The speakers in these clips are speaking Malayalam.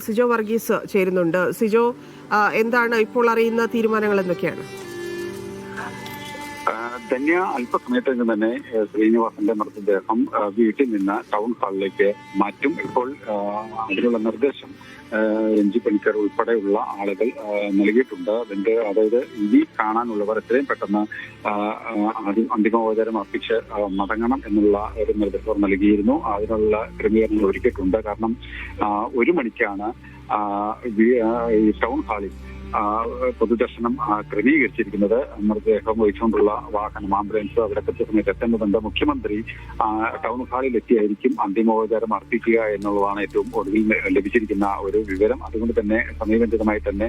സിജോ വർഗീസ് ചേരുന്നുണ്ട്. സിജോ, എന്താണ് ഇപ്പോൾ അറിയുന്ന തീരുമാനങ്ങൾ എന്തൊക്കെയാണ്? ധന്യ അല്പസമയത്തേക്ക് തന്നെ ശ്രീനിവാസന്റെ മൃതദേഹം വീട്ടിൽ നിന്ന് ടൗൺ ഹാളിലേക്ക് മാറ്റും. ഇപ്പോൾ അതിനുള്ള നിർദ്ദേശം രഞ്ജി പണിക്കർ ഉൾപ്പെടെയുള്ള ആളുകൾ നൽകിയിട്ടുണ്ട്. അതായത് ഇനി കാണാനുള്ളവർ എത്രയും പെട്ടെന്ന് അന്തിമോപചാരം അർപ്പിച്ച് മടങ്ങണം എന്നുള്ള ഒരു നിർദ്ദേശം നൽകിയിരുന്നു. അതിനുള്ള ക്രമീകരണങ്ങൾ ഒരുക്കിയിട്ടുണ്ട്. കാരണം 1 മണിക്കാണ് ഈ ടൗൺ ഹാളിൽ പൊതുദർശനം ക്രമീകരിച്ചിരിക്കുന്നത്. മൃതദേഹം വഹിച്ചുകൊണ്ടുള്ള വാഹനം, ആംബുലൻസ് അവിടെ കൃത്യസമയത്ത് എത്തേണ്ടതുണ്ട്. മുഖ്യമന്ത്രി ടൗൺ ഹാളിൽ എത്തിയായിരിക്കും അന്തിമോപചാരം അർപ്പിക്കുക എന്നുള്ളതാണ് ഏറ്റവും ഒടുവിൽ ലഭിച്ചിരിക്കുന്ന ഒരു വിവരം. അതുകൊണ്ട് തന്നെ സമയബന്ധിതമായി തന്നെ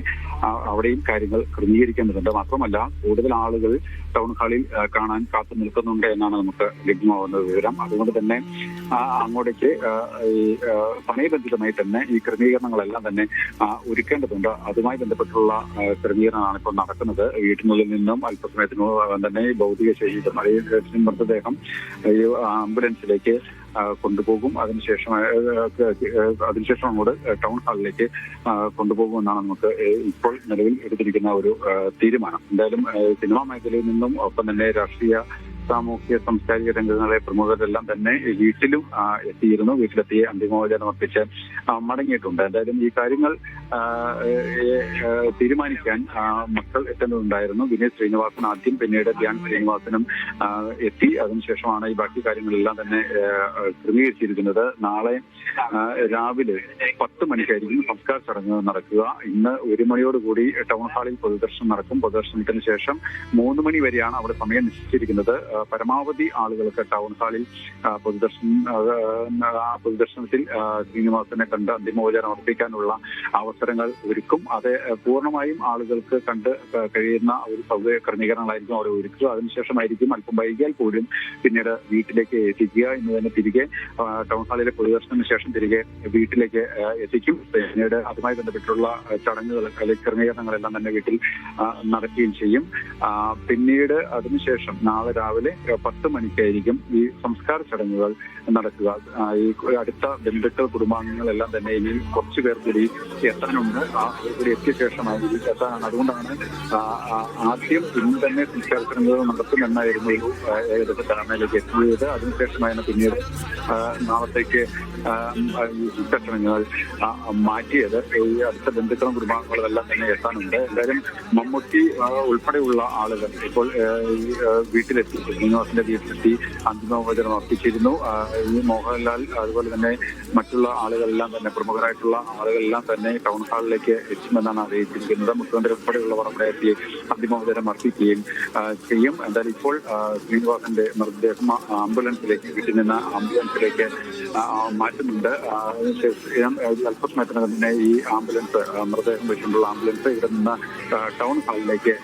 അവിടെയും കാര്യങ്ങൾ ക്രമീകരിക്കേണ്ടതുണ്ട്. മാത്രമല്ല, കൂടുതൽ ആളുകൾ ടൗൺ ഹാളിൽ കാണാൻ കാത്തു നിൽക്കുന്നുണ്ട് എന്നാണ് നമുക്ക് ലഭ്യമാവുന്ന വിവരം. അതുകൊണ്ട് തന്നെ അങ്ങോട്ടേക്ക് സമയബന്ധിതമായി തന്നെ ഈ ക്രമീകരണങ്ങളെല്ലാം തന്നെ ഒരുക്കേണ്ടതുണ്ട്. അതുമായി ബന്ധപ്പെട്ടുള്ള ക്രമീകരണമാണ് ഇപ്പോൾ നടക്കുന്നത്. വീട്ടിനുള്ളിൽ നിന്നും അല്പസമയത്തിനോടകം തന്നെ ഭൗതിക ശരീരം മൃതദേഹം ആംബുലൻസിലേക്ക് കൊണ്ടുപോകും. അതിനുശേഷം അങ്ങോട്ട് ടൗൺ ഹാളിലേക്ക് കൊണ്ടുപോകുമെന്നാണ് നമുക്ക് ഇപ്പോൾ നിലവിൽ എടുത്തിരിക്കുന്ന ഒരു തീരുമാനം. എന്തായാലും സിനിമാ മേഖലയിൽ നിന്നും ഒപ്പം തന്നെ രാഷ്ട്രീയ, സാമൂഹ്യ, സാംസ്കാരിക രംഗങ്ങളെ പ്രമുഖരെല്ലാം തന്നെ വീട്ടിലും എത്തിയിരുന്നു. വീട്ടിലെത്തി അന്തിമോപചാരം അർപ്പിച്ച് മടങ്ങിയിട്ടുണ്ട്. എന്തായാലും ഈ കാര്യങ്ങൾ തീരുമാനിക്കാൻ മക്കൾ എത്തേണ്ടതുണ്ടായിരുന്നു. വിനീത് ശ്രീനിവാസൻ ആദ്യം, പിന്നീട് ധ്യാൻ ശ്രീനിവാസനും എത്തി. അതിനുശേഷമാണ് ഈ ബാക്കി കാര്യങ്ങളെല്ലാം തന്നെ ക്രമീകരിച്ചിരിക്കുന്നത്. നാളെ രാവിലെ 10 മണിക്കായിരിക്കും സംസ്കാര ചടങ്ങ് നടക്കുക. ഇന്ന് 1 മണിയോടുകൂടി ടൗൺ ഹാളിൽ പൊതുദർശനം നടക്കും. പൊതുദർശനത്തിന് ശേഷം 3 മണി വരെയാണ് അവിടെ സമയം നിശ്ചയിച്ചിരിക്കുന്നത്. പരമാവധി ആളുകൾക്ക് ടൗൺ ഹാളിൽ പൊതുദർശനത്തിൽ ശ്രീനിവാസനെ കണ്ട് അന്തിമോപചാരം അർപ്പിക്കാനുള്ള അവസരങ്ങൾ ഒരുക്കും. അത് പൂർണ്ണമായും ആളുകൾക്ക് കണ്ട് കഴിയുന്ന ഒരു സൗകര്യ ക്രമീകരണങ്ങളായിരിക്കും അവിടെ ഒരുക്കുക. അതിനുശേഷമായിരിക്കും അല്പം വൈകിയാൽ പോലും പിന്നീട് വീട്ടിലേക്ക് എത്തിക്കുക. ഇന്ന് തന്നെ തിരികെ ടൗൺ ഹാളിലെ പൊതുദർശനത്തിന് ശേഷം തിരികെ വീട്ടിലേക്ക് എത്തിക്കും. പിന്നീട് അതുമായി ബന്ധപ്പെട്ടുള്ള ചടങ്ങുകൾ, ക്രമീകരണങ്ങളെല്ലാം തന്നെ വീട്ടിൽ നടക്കുകയും ചെയ്യും. പിന്നീട് അതിനുശേഷം നാളെ രാവിലെ 10 മണിക്കായിരിക്കും ഈ സംസ്കാര ചടങ്ങുകൾ നടക്കുക. ഈ അടുത്ത ബന്ധുക്കൾ, കുടുംബാംഗങ്ങളെല്ലാം തന്നെ ഇനി കുറച്ചു പേർ കൂടി എത്താനുണ്ട്. കൂടി എത്തിയ ശേഷമായി എത്താനാണ്. അതുകൊണ്ടാണ് ആദ്യം ഇന്ന് തന്നെ സംസ്കാര ചടങ്ങുകൾ നടത്തുമെന്നായിരുന്നു ഏകദേശം ധാരണയിലേക്ക് എത്തിയത്. അതിനുശേഷമായിരുന്നു പിന്നീട് നാളത്തേക്ക് ചടങ്ങുകൾ മാറ്റിയത്. ഈ അടുത്ത ബന്ധുക്കളും കുടുംബാംഗങ്ങളും എല്ലാം തന്നെ എത്താനുണ്ട്. എന്തായാലും മമ്മൂട്ടി ഉൾപ്പെടെയുള്ള ആളുകൾ ഇപ്പോൾ വീട്ടിലെത്തി, ശ്രീനിവാസന്റെ വീട്ടിലെത്തി അന്തിമോപചാരം അർപ്പിച്ചിരുന്നു. ഈ മോഹൻലാൽ, അതുപോലെ തന്നെ മറ്റുള്ള ആളുകളെല്ലാം തന്നെ, പ്രമുഖരായിട്ടുള്ള ആളുകളെല്ലാം തന്നെ ടൗൺ ഹാളിലേക്ക് എത്തുമെന്നാണ് അറിയിച്ചിരിക്കുന്നത്. മുഖ്യമന്ത്രി ഉൾപ്പെടെയുള്ളവർ അവിടെ എത്തി അന്തിമോപചാരം അർപ്പിക്കുകയും ചെയ്യും. എന്തായാലും ഇപ്പോൾ ശ്രീനിവാസന്റെ മൃതദേഹം വീട്ടിൽ നിന്ന് ആംബുലൻസിലേക്ക് മാറ്റുന്നുണ്ട്. അതിനുശേഷം അല്പസമയത്തിന് തന്നെ ഈ ആംബുലൻസ്, മൃതദേഹം വെച്ചിട്ടുള്ള ആംബുലൻസ് ഇവിടെ നിന്ന് ടൗൺ ഹാളിലേക്ക്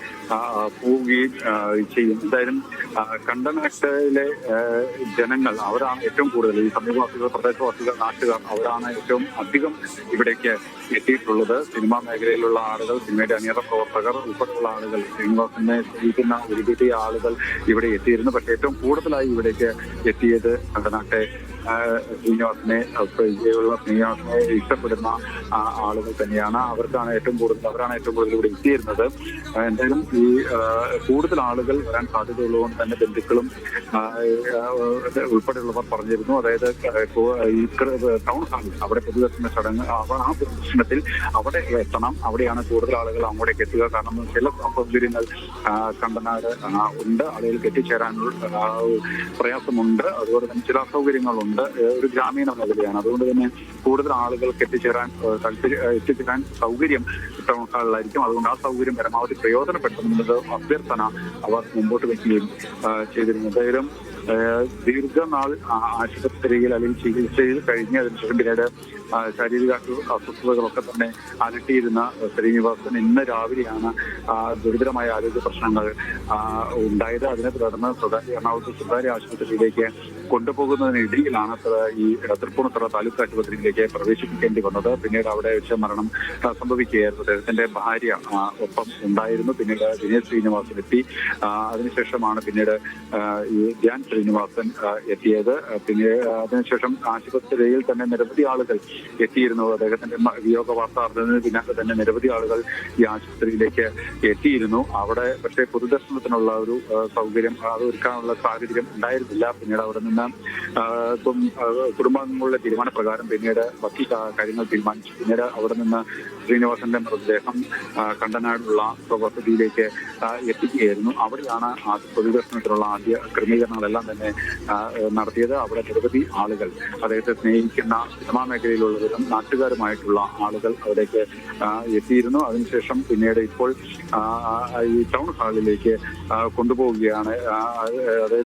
പോവുകയും ചെയ്യും. എന്തായാലും കണ്ടനാട്ടിലെ ജനങ്ങൾ, അവരാണ് ഏറ്റവും കൂടുതൽ, ഈ സമീപവാസികൾ, പ്രദേശവാസികൾ, നാട്ടുകാർ, അവരാണ് ഏറ്റവും അധികം ഇവിടേക്ക് എത്തിയിട്ടുള്ളത്. സിനിമാ മേഖലയിലുള്ള ആളുകൾ, സിനിമയുടെ അണിയറ പ്രവർത്തകർ ഉൾപ്പെടെയുള്ള ആളുകൾ, ശ്രീനിവാസനെ സ്നേഹിക്കുന്ന ഒരുപിടി ആളുകൾ ഇവിടെ എത്തിയിരുന്നു. പക്ഷേ ഏറ്റവും കൂടുതലായി ഇവിടേക്ക് എത്തിയത് കണ്ടനാട്ടെ ശ്രീനിവാസനെ ഇഷ്ടപ്പെടുന്ന ആളുകൾ തന്നെയാണ്. അവരാണ് ഏറ്റവും കൂടുതൽ ഇവിടെ എത്തിയിരുന്നത്. എന്തായാലും ഈ കൂടുതൽ ആളുകൾ വരാൻ സാധ്യതയുള്ളതുകൊണ്ട് തന്നെ ബന്ധുക്കളും ഉൾപ്പെടെയുള്ളവർ പറഞ്ഞിരുന്നു. അതായത് ഈ ടൗൺ ഹാളിൽ അവിടെ പൊതുദർശന ചടങ്ങ്, ആ പൊതുദർശനത്തിൽ അവിടെ എത്തണം. അവിടെയാണ് കൂടുതൽ ആളുകൾ അങ്ങോട്ടേക്ക് എത്തുക. കാരണം ചില സൗകര്യങ്ങൾ കണ്ടനാട് ഉണ്ട്, ആളുകൾക്ക് എത്തിച്ചേരാനുള്ള പ്രയാസമുണ്ട്. അതുപോലെ തന്നെ ചില അസൗകര്യങ്ങളുണ്ട്. ഒരു ഗ്രാമീണ മേഖലയാണ്. അതുകൊണ്ട് തന്നെ കൂടുതൽ ആളുകൾക്ക് എത്തിച്ചേരാൻ സൗകര്യം ടൗൺ ഹാളിലായിരിക്കും. അതുകൊണ്ട് ആ സൗകര്യം പരമാവധി പ്രയോജനപ്പെടുത്തുന്നത് അഭ്യർത്ഥന അവർ മുമ്പോട്ട് വയ്ക്കുകയും ചെയ്തിരുന്നു. എന്തായാലും ദീർഘനാൾ ആശുപത്രിയിൽ അല്ലെങ്കിൽ ചികിത്സയിൽ കഴിഞ്ഞതിന് ശേഷം പിന്നീട് ശാരീരിക അസ്വസ്ഥതകളൊക്കെ തന്നെ അലട്ടിയിരുന്ന ശ്രീനിവാസൻ ഇന്ന് രാവിലെയാണ് ഗുരുതരമായ ആരോഗ്യ പ്രശ്നങ്ങൾ ഉണ്ടായത്. അതിനെ തുടർന്ന് എറണാകുളത്ത് സ്വകാര്യ ആശുപത്രിയിലേക്ക് കൊണ്ടുപോകുന്നതിനിടയിലാണ് ഈ തൃപ്പൂണിത്തുറ താലൂക്ക് ആശുപത്രിയിലേക്ക് പ്രവേശിപ്പിക്കേണ്ടി വന്നത്. പിന്നീട് അവിടെ വെച്ച് മരണം സംഭവിക്കുകയായിരുന്നു. അദ്ദേഹത്തിന്റെ ഭാര്യ ഒപ്പം ഉണ്ടായിരുന്നു. പിന്നീട് വിനീത് ശ്രീനിവാസൻ എത്തി. അതിനുശേഷമാണ് പിന്നീട് ഈ ധ്യാൻ ശ്രീനിവാസൻ എത്തിയത്. പിന്നെ അതിനുശേഷം ആശുപത്രിയിൽ തന്നെ നിരവധി ആളുകൾ എത്തിയിരുന്നു. അദ്ദേഹത്തിന്റെ വിയോഗ വാർത്ത അറിഞ്ഞതിന് പിന്നാലെ തന്നെ നിരവധി ആളുകൾ ഈ ആശുപത്രിയിലേക്ക് എത്തിയിരുന്നു. അവിടെ പക്ഷേ പൊതുദർശനത്തിനുള്ള ഒരു സൗകര്യം അത് ഒരുക്കാനുള്ള സാഹചര്യം ഉണ്ടായിരുന്നില്ല. പിന്നീട് അവിടെ നിന്ന് കുടുംബാംഗങ്ങളുടെ തീരുമാനപ്രകാരം പിന്നീട് ബാക്കി കാര്യങ്ങൾ തീരുമാനിച്ചു. പിന്നീട് അവിടെ നിന്ന് ശ്രീനിവാസന്റെ മൃതദേഹം കണ്ടനാടുള്ള വസതിയിലേക്ക് എത്തിക്കുകയായിരുന്നു. അവിടെയാണ് പൊതുദർശനത്തിനുള്ള ആദ്യ ക്രമീകരണങ്ങളെല്ലാം തന്നെ നടത്തിയത്. അവിടെ നിരവധി ആളുകൾ അദ്ദേഹത്തെ സ്നേഹിക്കുന്ന സിനിമാ മേഖലയിലുള്ളവരും നാട്ടുകാരുമായിട്ടുള്ള ആളുകൾ അവിടേക്ക് എത്തിയിരുന്നു. അതിനുശേഷം പിന്നീട് ഇപ്പോൾ ഈ ടൗൺ ഹാളിലേക്ക് കൊണ്ടുപോവുകയാണ്. അതായത്